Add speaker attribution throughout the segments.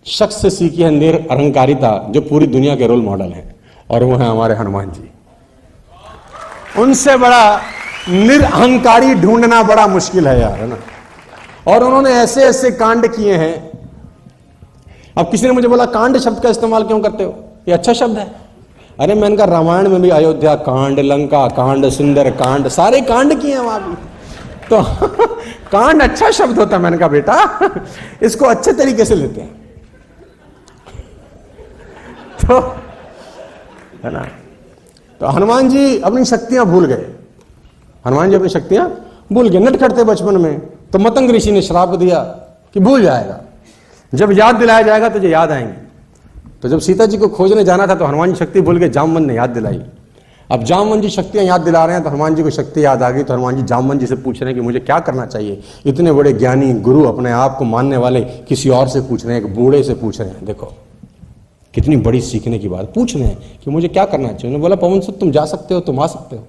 Speaker 1: शख्स से सीखी है निरअहंकारिता, जो पूरी दुनिया के रोल मॉडल हैं, और वो है हमारे हनुमान जी। उनसे बड़ा निरअहंकारी ढूंढना बड़ा मुश्किल है यार, है ना। और उन्होंने ऐसे ऐसे कांड किए हैं। अब किसी ने मुझे बोला कांड शब्द का इस्तेमाल क्यों करते हो, ये अच्छा शब्द है। अरे मैंने कहा रामायण में भी अयोध्या कांड, लंका कांड, सुंदर कांड, सारे कांड किए हैं वहां भी, तो कांड अच्छा शब्द होता है। मैंने कहा बेटा इसको अच्छे तरीके से लेते हैं, तो है ना। तो हनुमान जी अपनी शक्तियां भूल गए, हनुमान जी अपनी शक्तियां भूल गए। नटखट थे बचपन में, तो मतंग ऋषि ने श्राप दिया कि भूल जाएगा, जब याद दिलाया जाएगा तुझे याद आएंगे। तो जब सीता जी को खोजने जाना था तो हनुमान जी शक्ति भूल गए, जामवंत ने याद दिलाई। अब जामवंत जी शक्तियां याद दिला रहे हैं, तो हनुमान जी को शक्ति याद आ गई। तो हनुमान जी जामवंत जी से पूछ रहे हैं कि मुझे क्या करना चाहिए। इतने बड़े ज्ञानी गुरु, अपने आप को मानने वाले, किसी और से पूछ रहे हैं, एक बूढ़े से पूछ रहे हैं। देखो कितनी बड़ी सीखने की बात, पूछ रहे हैं कि मुझे क्या करना चाहिए। उन्होंने बोला पवन सुत तुम जा सकते हो, तुम आ सकते हो।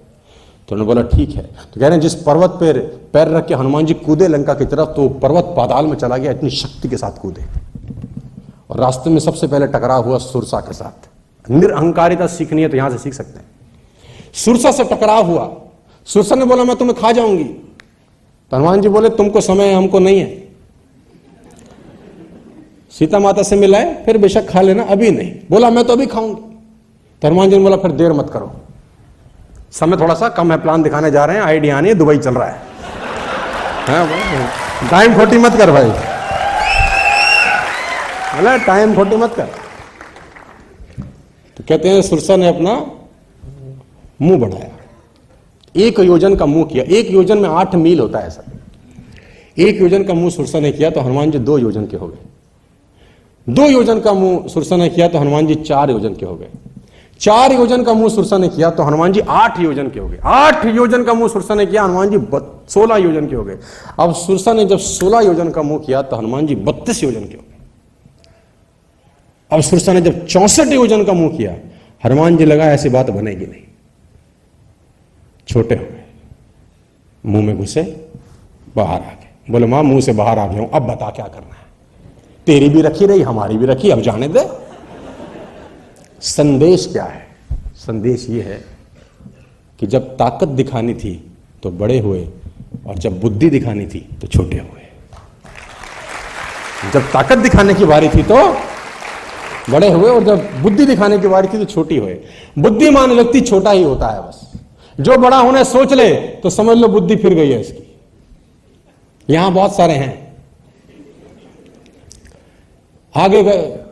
Speaker 1: तो उन्होंने बोला ठीक है। तो कह रहे हैं जिस पर्वत पर पैर रख के हनुमान जी कूदे लंका की तरफ, तो पर्वत पाताल में चला गया, इतनी शक्ति के साथ कूदे, और रास्ते में सबसे पहले टकराव हुआ सुरसा के साथ। निरअहंकारिता सीखनी है तो यहां से सीख सकते हैं। सुरसा से टकराव हुआ, सुरसा ने बोला मैं तुम्हें खा जाऊंगी। तो हनुमान जी बोले तुमको समय है, हमको नहीं है। सीता माता से मिलाए, फिर बेशक खा लेना, अभी नहीं। बोला मैं तो अभी खाऊंगी। तो हनुमान जी ने बोला फिर देर मत करो, समय थोड़ा सा कम है, प्लान दिखाने जा रहे हैं, आईडिया नहीं है, दुबई चल रहा है, टाइम खोटी मत कर भाई, बोला टाइम खोटी मत कर। तो कहते हैं सुरसा ने अपना मुंह बढ़ाया, 1 योजन का मुंह किया। 1 योजन में 8 मील होता है सर। 1 योजन का मुंह सुरसा ने किया तो हनुमान जी 2 योजन के हो गए। 2 योजन का मुंह सुरसा ने किया तो हनुमान जी 4 योजन के हो गए। 4 योजन का मुंह सुरसा ने किया तो हनुमान जी 8 योजन के हो गए। 8 योजन का मुंह सुरसा ने किया, हनुमान जी 16 योजन के हो गए। अब सुरसा ने जब 16 योजन का मुंह किया तो हनुमान जी 32 योजन के हो गए। अब सुरसा ने जब 64 योजन का मुंह किया, हनुमान जी लगा ऐसी बात बनेगी नहीं, छोटे हो गए, मुंह में घुसे, बाहर आ गए। बोले मां मुंह से बाहर आ गया हूं, अब बता क्या करना है, तेरी भी रखी रही हमारी भी रखी, अब जाने दे। संदेश क्या है? संदेश ये है कि जब ताकत दिखानी थी तो बड़े हुए, और जब बुद्धि दिखानी थी तो छोटे हुए। जब ताकत दिखाने की बारी थी तो बड़े हुए, और जब बुद्धि दिखाने की बारी थी तो छोटी हुए। बुद्धिमान व्यक्ति छोटा ही होता है बस, जो बड़ा होने सोच ले तो समझ लो बुद्धि फिर गई है इसकी। यहां बहुत सारे हैं, आगे गए,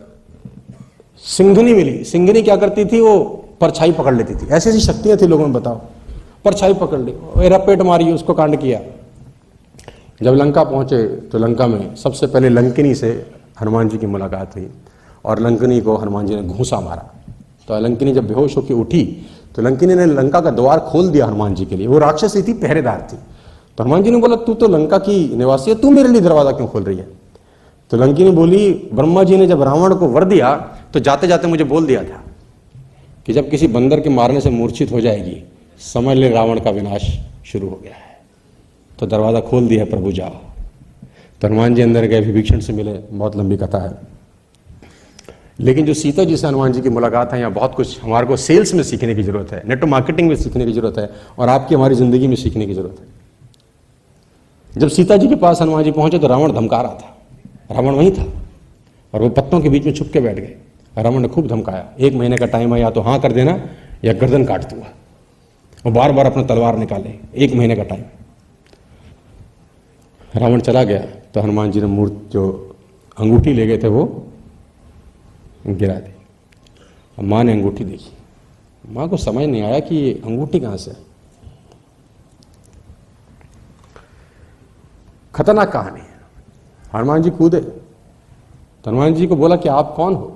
Speaker 1: सिंघनी मिली। सिंघनी क्या करती थी, वो परछाई पकड़ लेती थी। ऐसी ऐसी शक्तियां थी लोगों में, बताओ। परछाई पकड़ ली, रपेट मारी, उसको कांड किया। जब लंका पहुंचे तो लंका में सबसे पहले लंकिनी से हनुमान जी की मुलाकात हुई, और लंकिनी को हनुमान जी ने घूंसा मारा। तो लंकिनी जब बेहोश होकर उठी तो लंकिनी ने लंका का द्वार खोल दिया हनुमान जी के लिए। वो राक्षसी थी, पहरेदार थी। तो हनुमान जी ने बोला तू तो लंका की निवासी है, तू मेरे लिए दरवाजा क्यों खोल रही है? तो लंकिनी बोली ब्रह्मा जी ने जब रावण को वर दिया तो जाते जाते मुझे बोल दिया था कि जब किसी बंदर के मारने से मूर्छित हो जाएगी, समझ ले रावण का विनाश शुरू हो गया है, तो दरवाजा खोल दिया, प्रभु जाओ। तो हनुमान जी अंदर गए, विभीषण से मिले, बहुत लंबी कथा है। लेकिन जो सीता जी से हनुमान जी की मुलाकात है, यहाँ बहुत कुछ हमारे को सेल्स में सीखने की जरूरत है, नेटवर्क मार्केटिंग में सीखने की जरूरत है, और आपकी हमारी जिंदगी में सीखने की जरूरत है। जब सीता जी के पास हनुमान जी पहुंचे तो रावण धमका रहा था। रावण वहीं था और वो पत्तों के बीच में छुप के बैठ गए। रावण ने खूब धमकाया, 1 महीने का टाइम है, या तो हाँ कर देना या गर्दन काट दूंगा। वो बार बार अपना तलवार निकाले, 1 महीने का टाइम। रावण चला गया तो हनुमान जी ने मूर्ति, जो अंगूठी ले गए थे, वो गिरा दी। अब माँ ने अंगूठी देखी, माँ को समझ नहीं आया कि ये अंगूठी कहां से है। खतरनाक कहानी है। हनुमान जी कूदे तो हनुमान जी को बोला कि आप कौन हो?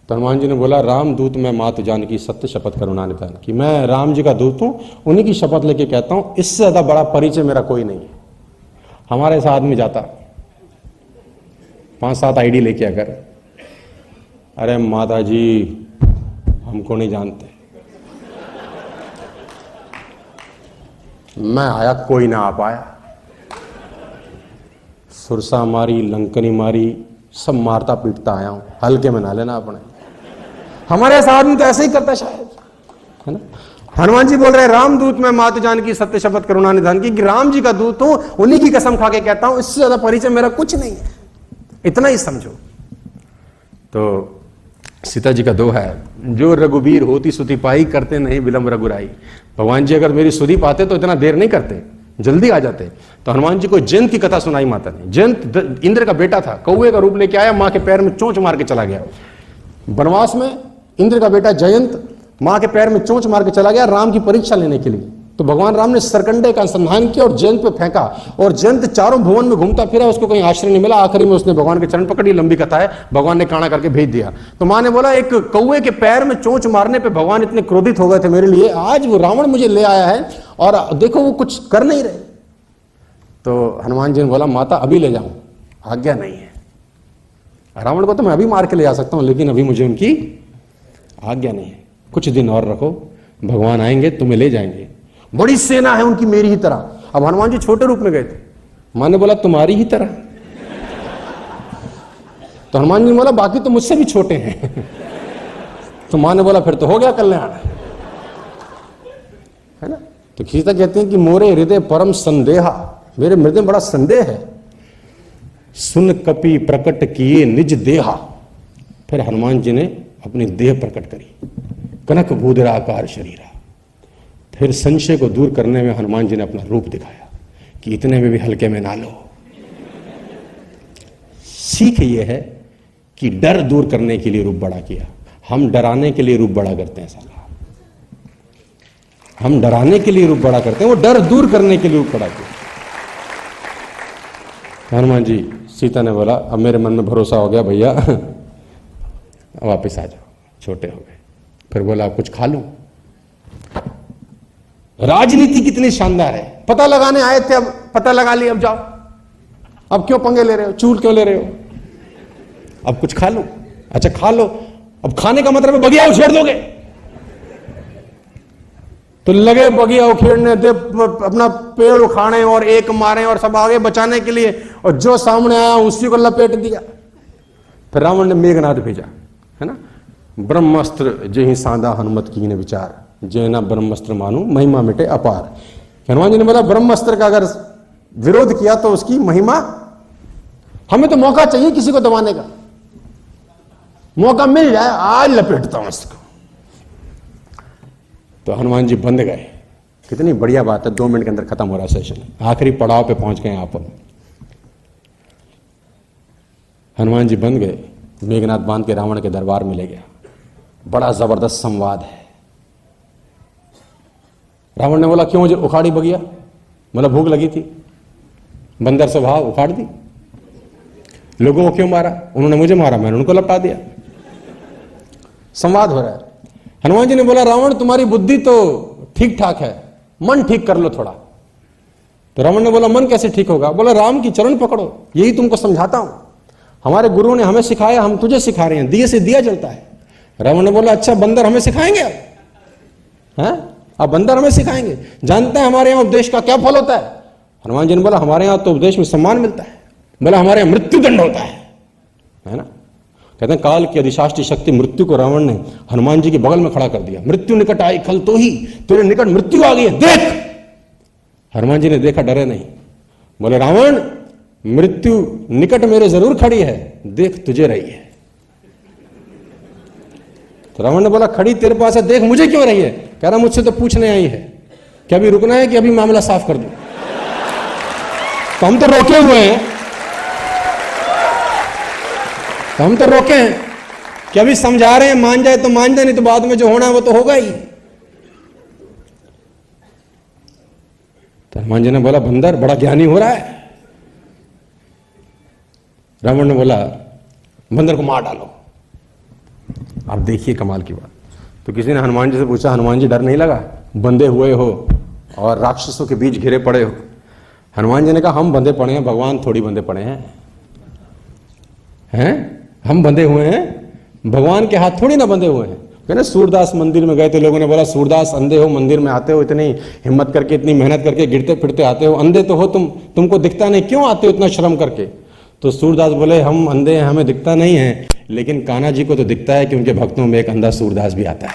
Speaker 1: तो हनुमान जी ने बोला राम दूत मैं मात जानकी सत्य शपथ करुणा निधान, कि मैं राम जी का दूत हूं, उन्हीं की शपथ लेके कहता हूं, इससे ज्यादा बड़ा परिचय मेरा कोई नहीं है। हमारे साथ आदमी जाता 5-7 आईडी लेके, अगर अरे माता जी हमको नहीं जानते, मैं आया कोई ना आ पाया, सुरसा मारी, लंकनी मारी, सब मारता पीटता आया हूं, हल्के में ना लेना अपने। हमारे ऐसा आदमी तो ऐसे ही करता शायद, है ना। हनुमान जी बोल रहे हैं रामदूत में मात जानकी सत्य शपथ करुणा निधान की, कि राम जी का दूत हूं, उन्हीं की कसम खा के कहता हूं, इससे ज्यादा परिचय मेरा कुछ नहीं है, इतना ही समझो। तो सीता जी का दोहा है, जो रघुबीर होती सुति पाई, करते नहीं विलंब रघुराई। भगवान जी अगर मेरी सुधि पाते तो इतना देर नहीं करते, जल्दी आ जाते। तो हनुमान जी को जयंत की कथा सुनाई माता ने। जयंत इंद्र का बेटा था, कौवे का रूप लेके आया, मां के पैर में चोंच मार के चला गया। वनवास में इंद्र का बेटा जयंत मां के पैर में चोंच मार के चला गया राम की परीक्षा लेने के लिए। तो भगवान राम ने सरकंडे का अनुसंधान किया और जयंत पे फेंका, और जयंत चारों भुवन में घूमता फिरा, उसको कहीं आश्रय नहीं मिला। आखिरी में उसने भगवान के चरण पकड़ी, लंबी कथा है, भगवान ने काना करके भेज दिया। तो मां ने बोला एक कौवे के पैर में चोंच मारने पे भगवान इतने क्रोधित हो गए थे मेरे लिए, आज वो रावण मुझे ले आया है और देखो वो कुछ कर नहीं रहे। तो हनुमान जी ने बोला माता अभी ले जाऊं, आज्ञा नहीं है। रावण को तो मैं अभी मार के ले जा सकता हूं, लेकिन अभी मुझे उनकी आज्ञा नहीं है, कुछ दिन और रखो, भगवान आएंगे तुम्हें ले जाएंगे। बड़ी सेना है उनकी मेरी ही तरह। अब हनुमान जी छोटे रूप में गए थे, मां ने बोला तुम्हारी ही तरह। तो हनुमान जी ने बोला बाकी तो मुझसे भी छोटे हैं। तो मां ने बोला फिर तो हो गया कल्याण, है ना। तो सीता कहती है कि मोरे हृदय परम संदेहा, मेरे हृदय में बड़ा संदेह है। सुन कपि प्रकट किए निज देहा। फिर हनुमान जी ने अपनी देह प्रकट करी, कनक भूधराकार शरीरा। फिर संशय को दूर करने में हनुमान जी ने अपना रूप दिखाया कि इतने में भी हल्के में ना लो। सीख ये है कि डर दूर करने के लिए रूप बड़ा किया। हम डराने के लिए रूप बड़ा करते हैं साला, हम डराने के लिए रूप बड़ा करते हैं, वो डर दूर करने के लिए रूप बड़ा किया। हनुमान जी, सीता ने बोला अब मेरे मन में भरोसा हो गया भैया, वापस आ जाओ, छोटे हो गए। फिर बोला कुछ खा लूं। राजनीति कितनी शानदार है, पता लगाने आए थे, अब पता लगा लिया, अब जाओ, अब क्यों पंगे ले रहे हो, चूल क्यों ले रहे हो, अब कुछ खा लो। अच्छा खा लो, अब खाने का मतलब बगिया उछेड़ दोगे। तो लगे बगिया उखेड़ने, दे अपना पेड़ उखाड़े और एक मारे और सब आगे बचाने के लिए, और जो सामने आया उसी को लपेट दिया। फिर रावण ने मेघनाद भेजा, है ना। ब्रह्मास्त्र जेहि साधा हनुमत कीने विचार, जैना ब्रह्मास्त्र मानू महिमा मिटे अपार। हनुमान जी ने बोला ब्रह्मास्त्र का अगर विरोध किया तो उसकी महिमा, हमें तो मौका चाहिए किसी को दबाने का, मौका मिल जाए आज लपेटता हूं इसको। तो हनुमान जी बंद गए। कितनी बढ़िया बात है, 2 मिनट के अंदर खत्म हो रहा सेशन, आखिरी पड़ाव पे पहुंच गए आप। हनुमान जी बंद गए, मेघनाद बांध के रावण के दरबार में ले गया। बड़ा जबरदस्त संवाद है। रावण ने बोला क्यों मुझे उखाड़ी बगिया, मतलब भूख लगी थी, बंदर स्वभाव उखाड़ दी। लोगों को क्यों मारा, उन्होंने मुझे मारा, मैंने उनको लपटा दिया। संवाद हो रहा है। हनुमान जी ने बोला रावण तुम्हारी बुद्धि तो ठीक ठाक है, मन ठीक कर लो थोड़ा। तो रावण ने बोला मन कैसे ठीक होगा, बोला राम की चरण पकड़ो, यही तुमको समझाता हूं, हमारे गुरु ने हमें सिखाया, हम तुझे सिखा रहे हैं, दिए से दिया जलता है। रावण ने बोला अच्छा बंदर हमें सिखाएंगे अब, अब बंदर हमें सिखाएंगे, जानते हैं हमारे यहां उपदेश का क्या फल होता है। हनुमान जी ने बोला हमारे यहां तो उपदेश में सम्मान मिलता है, बोला हमारे यहां मृत्युदंड होता है ना। कहते हैं काल की अधिशास्त्री शक्ति मृत्यु को रावण ने हनुमान जी के बगल में खड़ा कर दिया। मृत्यु निकट आई खल तो ही, तेरे निकट मृत्यु आ गई है, देख। हनुमान जी ने देखा, डरे नहीं, बोले रावण मृत्यु निकट मेरे जरूर खड़ी है, देख तुझे रही है। तो रावण ने बोला खड़ी तेरे पास है, देख मुझे क्यों रही है। कह रहा मुझसे तो पूछने आई है कि अभी रुकना है कि अभी मामला साफ कर दूं। तो हम तो रोके हुए हैं, तो हम तो रोके हैं कि अभी समझा रहे हैं, मान जाए तो मान जाए, नहीं तो बाद में जो होना है वो तो होगा ही। तो हनुमान जी ने बोला बंदर बड़ा ज्ञानी हो रहा है। रावण ने बोला बंदर को मार डालो। आप देखिए कमाल की बात। तो किसी ने हनुमान जी से पूछा हनुमान जी डर नहीं लगा, बंधे हुए हो और राक्षसों के बीच घिरे पड़े हो। हनुमान जी ने कहा हम बंधे पड़े हैं, भगवान थोड़ी बंधे पड़े हैं, हम बंधे हुए हैं, भगवान के हाथ थोड़ी ना बंधे हुए हैं। कहना सूरदास मंदिर में गए थे, लोगों ने बोला सूरदास अंधे हो, मंदिर में आते हो, इतनी हिम्मत करके इतनी मेहनत करके गिरते फिरते आते हो, अंधे तो हो तुमको दिखता नहीं, क्यों आते हो इतना श्रम करके। तो सूरदास बोले हम अंधे हैं, हमें दिखता नहीं है, लेकिन कान्हा जी को तो दिखता है कि उनके भक्तों में एक अंधा सूरदास भी आता है,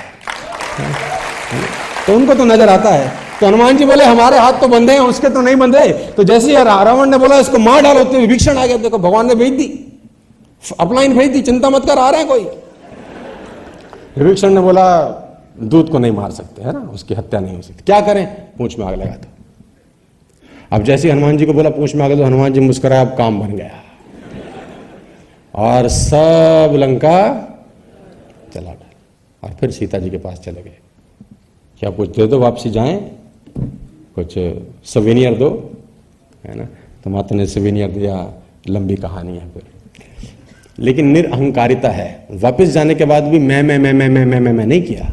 Speaker 1: तो उनको तो नजर आता है। तो हनुमान जी बोले हमारे हाथ तो बंधे हैं, उसके तो नहीं बंधे। तो जैसे ही रावण ने बोला इसको मार डालो, तो विभीषण आ गया। देखो भगवान ने भेज दी, अपलाइन भेज दी, चिंता मत कर, आ रहे हैं कोई। विभीषण ने बोला दूत को नहीं मार सकते, है ना, उसकी हत्या नहीं हो सकती, क्या करें, पूंछ में आग लगा दो। अब जैसे हनुमान जी को बोला पूंछ में आग लगा, तो हनुमान जी मुस्कुराए, अब काम बन गया, और सब लंका चला गया। और फिर सीता जी के पास चले गए, क्या कुछ दे दो, वापसी जाएं, कुछ सवेनियर दो, है ना। तो माता ने सवेनियर दिया, लंबी कहानी है फिर। लेकिन निरअहंकारिता है, वापस जाने के बाद भी मैं नहीं किया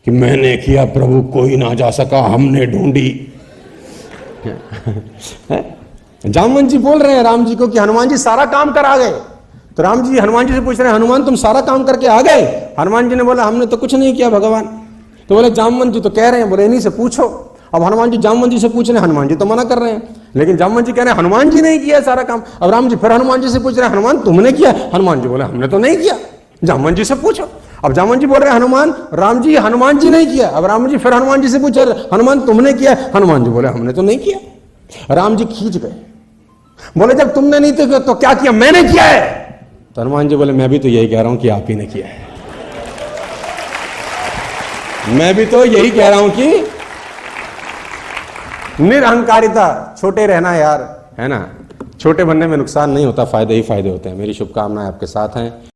Speaker 1: कि मैंने किया प्रभु, कोई ना जा सका, हमने ढूंढी। जामवंत जी बोल रहे हैं राम जी को कि हनुमान जी सारा काम करा गए। तो राम जी हनुमान जी से पूछ रहे हैं हनुमान तुम सारा काम करके आ गए? हनुमान जी ने बोला हमने तो कुछ नहीं किया भगवान। तो बोले जामवंत जी तो कह रहे हैं, बोले इन्हीं से पूछो। अब हनुमान जी जामवंत जी से पूछ रहे हैं, हनुमान जी तो मना कर रहे हैं, लेकिन जामवंत जी कह रहे हैं हनुमान जी नहीं किया सारा काम। अब राम जी फिर हनुमान जी से पूछ रहे हैं हनुमान तुमने किया? हनुमान जी बोले हमने तो नहीं किया, जामवंत जी से पूछो। अब जामवंत जी बोल रहे हैं हनुमान राम जी हनुमान जी नहीं किया। अब राम जी फिर हनुमान जी से पूछे हनुमान तुमने किया? हनुमान जी बोले हमने तो नहीं किया। राम जी खींच गए, बोले जब तुमने नहीं तो क्या किया? मैंने किया है। तो हनुमान जी बोले मैं भी तो यही कह रहा हूं कि आप ही ने किया है, मैं भी तो यही कह रहा हूं कि निरअहंकारिता, छोटे रहना यार, है ना। छोटे बनने में नुकसान नहीं होता, फायदे ही फायदे होते हैं। मेरी शुभकामनाएं आपके साथ हैं।